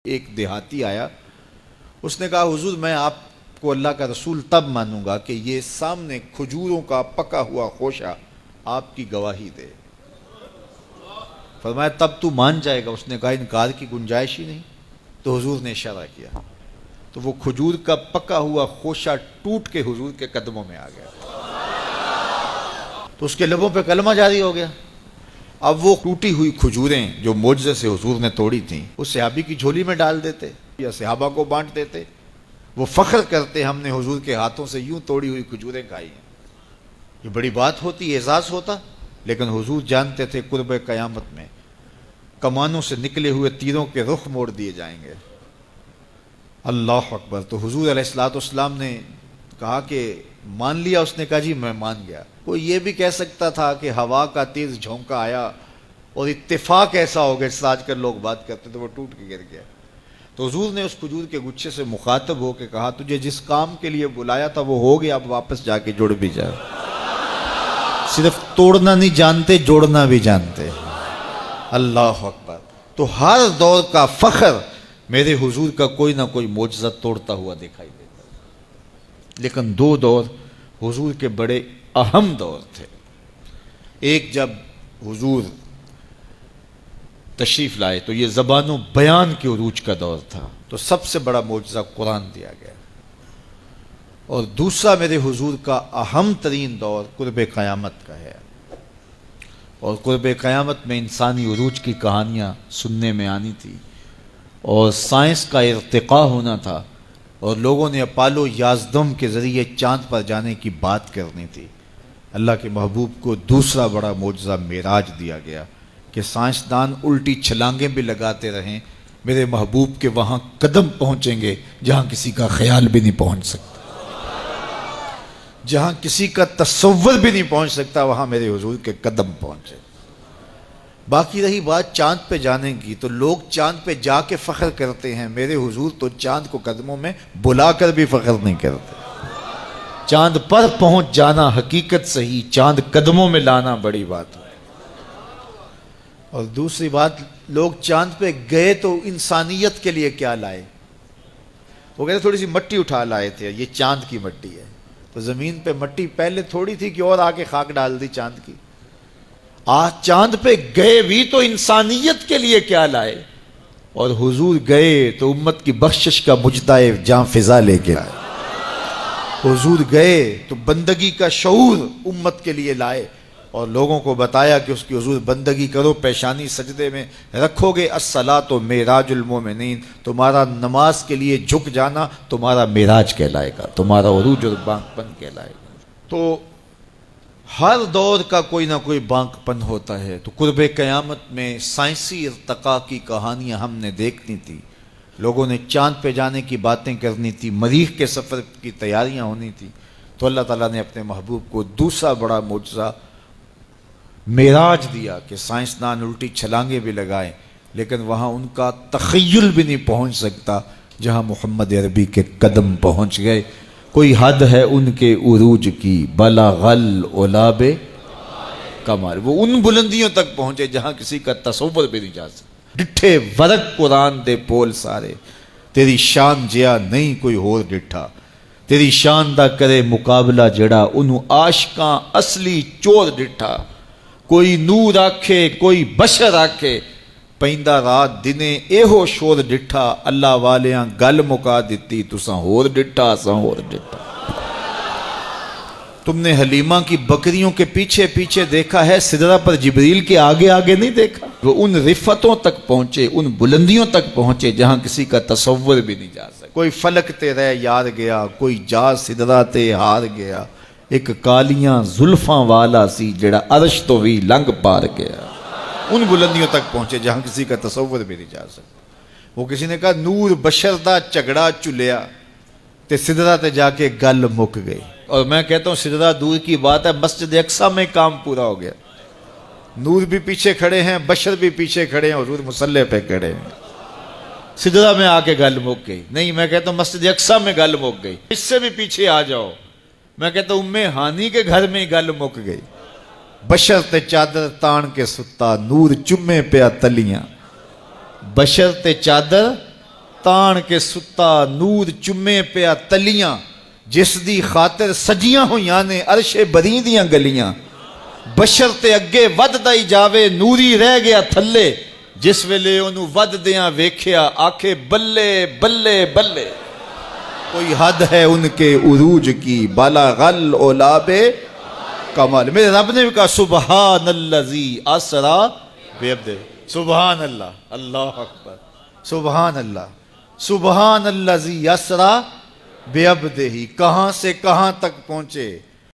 ایک دیہاتی آیا، اس نے کہا حضور میں آپ کو اللہ کا رسول تب مانوں گا کہ یہ سامنے کھجوروں کا پکا ہوا خوشہ آپ کی گواہی دے۔ فرمایا تب تو مان جائے گا؟ اس نے کہا انکار کی گنجائش ہی نہیں۔ تو حضور نے اشارہ کیا تو وہ کھجور کا پکا ہوا خوشہ ٹوٹ کے حضور کے قدموں میں آ گیا، تو اس کے لبوں پہ کلمہ جاری ہو گیا۔ اب وہ ٹوٹی ہوئی کھجوریں جو معجزے سے حضور نے توڑی تھیں اس صحابی کی جھولی میں ڈال دیتے یا صحابہ کو بانٹ دیتے، وہ فخر کرتے ہم نے حضور کے ہاتھوں سے یوں توڑی ہوئی کھجوریں کھائی ہیں۔ یہ بڑی بات ہوتی، اعزاز ہوتا، لیکن حضور جانتے تھے قرب قیامت میں کمانوں سے نکلے ہوئے تیروں کے رخ موڑ دیے جائیں گے۔ اللہ اکبر۔ تو حضور علیہ الصلوۃ والسلام نے کہا کہ مان لیا؟ اس نے کہا جی میں مان گیا۔ کوئی یہ بھی کہہ سکتا تھا کہ ہوا کا تیز جھونکا آیا اور اتفاق ایسا ہو گیا جس آج کل لوگ بات کرتے تو وہ ٹوٹ کے گر گیا۔ تو حضور نے اس کھجور کے گچھے سے مخاطب ہو کے کہا تجھے جس کام کے لیے بلایا تھا وہ ہو گیا، اب واپس جا کے جڑ بھی جا۔ صرف توڑنا نہیں جانتے، جوڑنا بھی جانتے۔ اللہ اکبر۔ تو ہر دور کا فخر میرے حضور کا کوئی نہ کوئی معجزہ توڑتا ہوا دکھائی دیتا، لیکن دو دور حضور کے بڑے اہم دور تھے۔ ایک جب حضور تشریف لائے تو یہ زبان و بیان کے عروج کا دور تھا، تو سب سے بڑا معجزہ قرآن دیا گیا، اور دوسرا میرے حضور کا اہم ترین دور قرب قیامت کا ہے، اور قرب قیامت میں انسانی عروج کی کہانیاں سننے میں آنی تھی، اور سائنس کا ارتقاء ہونا تھا، اور لوگوں نے اپالو 11 کے ذریعے چاند پر جانے کی بات کرنی تھی۔ اللہ کے محبوب کو دوسرا بڑا معجزہ معراج دیا گیا کہ سائنسدان الٹی چھلانگیں بھی لگاتے رہیں، میرے محبوب کے وہاں قدم پہنچیں گے جہاں کسی کا خیال بھی نہیں پہنچ سکتا، جہاں کسی کا تصور بھی نہیں پہنچ سکتا، وہاں میرے حضور کے قدم پہنچے۔ باقی رہی بات چاند پہ جانے کی، تو لوگ چاند پہ جا کے فخر کرتے ہیں، میرے حضور تو چاند کو قدموں میں بلا کر بھی فخر نہیں کرتے۔ چاند پر پہنچ جانا حقیقت صحیح، چاند قدموں میں لانا بڑی بات ہے۔ اور دوسری بات، لوگ چاند پہ گئے تو انسانیت کے لیے کیا لائے؟ وہ کہتے تھوڑی سی مٹی اٹھا لائے تھے، یہ چاند کی مٹی ہے، تو زمین پہ مٹی پہلے تھوڑی تھی کہ اور آگے خاک ڈال دی چاند کی۔ آج چاند پہ گئے بھی تو انسانیت کے لیے کیا لائے، اور حضور گئے تو امت کی بخشش کا مجدہ جاں فضا لے کے آئے۔ حضور گئے تو بندگی کا شعور امت کے لیے لائے، اور لوگوں کو بتایا کہ اس کی حضور بندگی کرو، پیشانی سجدے میں رکھو گے، الصلاۃ معراج المومنین، تمہارا نماز کے لیے جھک جانا تمہارا معراج کہلائے گا، تمہارا عروج اور بانک پن کہلائے گا۔ تو ہر دور کا کوئی نہ کوئی بانک پن ہوتا ہے۔ تو قرب قیامت میں سائنسی ارتقاء کی کہانیاں ہم نے دیکھنی تھی، لوگوں نے چاند پہ جانے کی باتیں کرنی تھی، مریخ کے سفر کی تیاریاں ہونی تھی، تو اللہ تعالیٰ نے اپنے محبوب کو دوسرا بڑا معجزہ معراج دیا کہ سائنسدان الٹی چھلانگیں بھی لگائیں، لیکن وہاں ان کا تخیل بھی نہیں پہنچ سکتا جہاں محمد عربی کے قدم پہنچ گئے۔ کوئی حد ہے ان کے عروج کی، بلغ العلاب کمال، وہ ان بلندیوں تک پہنچے جہاں کسی کا تصور بھی نہیں جا سکتا۔ ڈٹھے ورق قرآن دے پول سارے، تیری شان جیا نہیں کوئی ہور ڈٹھا، تیری شان دا کرے مقابلہ جڑا انہوں عاشقاں اصلی چور ڈٹھا۔ کوئی نور آکھے کوئی بشر آکھے، پیندا رات دنے ایہو شور ڈٹھا، اللہ والیاں گل مکا دیتی تساں ہور ڈٹھا اساں ہور ڈٹھا۔ تم نے حلیمہ کی بکریوں کے پیچھے پیچھے دیکھا ہے، سدرہ پر جبریل کے آگے آگے نہیں دیکھا۔ وہ ان رفتوں تک پہنچے، ان بلندیوں تک پہنچے جہاں کسی کا تصور بھی نہیں جا سکتا۔ کوئی فلک تے رہ یار گیا، کوئی جا سدرہ تے ہار گیا، ایک کالیاں زلفاں والا سی جڑا عرش تو بھی لنگ پار گیا۔ ان بلندیوں تک پہنچے جہاں کسی کا تصور بھی نہیں جا سکتا۔ وہ کسی نے کہا نور بشر دا جھگڑا چلیا تے سدرہ تے جا کے گل مک گئی، اور میں کہتا ہوں سدرہ دور کی بات ہے، مسجد اقصیٰ میں کام پورا ہو گیا۔ نور بھی پیچھے کھڑے ہیں، بشر بھی پیچھے کھڑے ہیں، حضور مصلی پہ کھڑے ہیں، سدرہ میں آ کے گل مک گئی۔ نہیں، میں کہتا ہوں مسجد اقصیٰ میں گل مک گئی، اس سے بھی پیچھے آ جاؤ، میں کہتا ہوں ام ہانی کے گھر میں گل مک گئی۔ بشر تے چادر تان کے ستا، نور چمے پیا تلیاں، بشر تے چادر تان کے ستا نور چمے پیا تلیاں جس دی خاطر سجیاں ہویاں نے عرش بری دیاں گلیاں بشر تے اگے ود دائی جاوے نوری رہ گیا تھلے جس ویلے انہوں ود دیاں ویکھیا آکھے بلے بلے بلے کوئی حد ہے ان کے عروج کی بالا غل اولاب کمال میرے رب نے بھی کہا سبحان اللذی اسرا بعبدہ سبحان اللہ اللہ اکبر سبحان اللہ سبحان اللذی اسرا بعبدہ کہاں سے کہاں تک پہنچے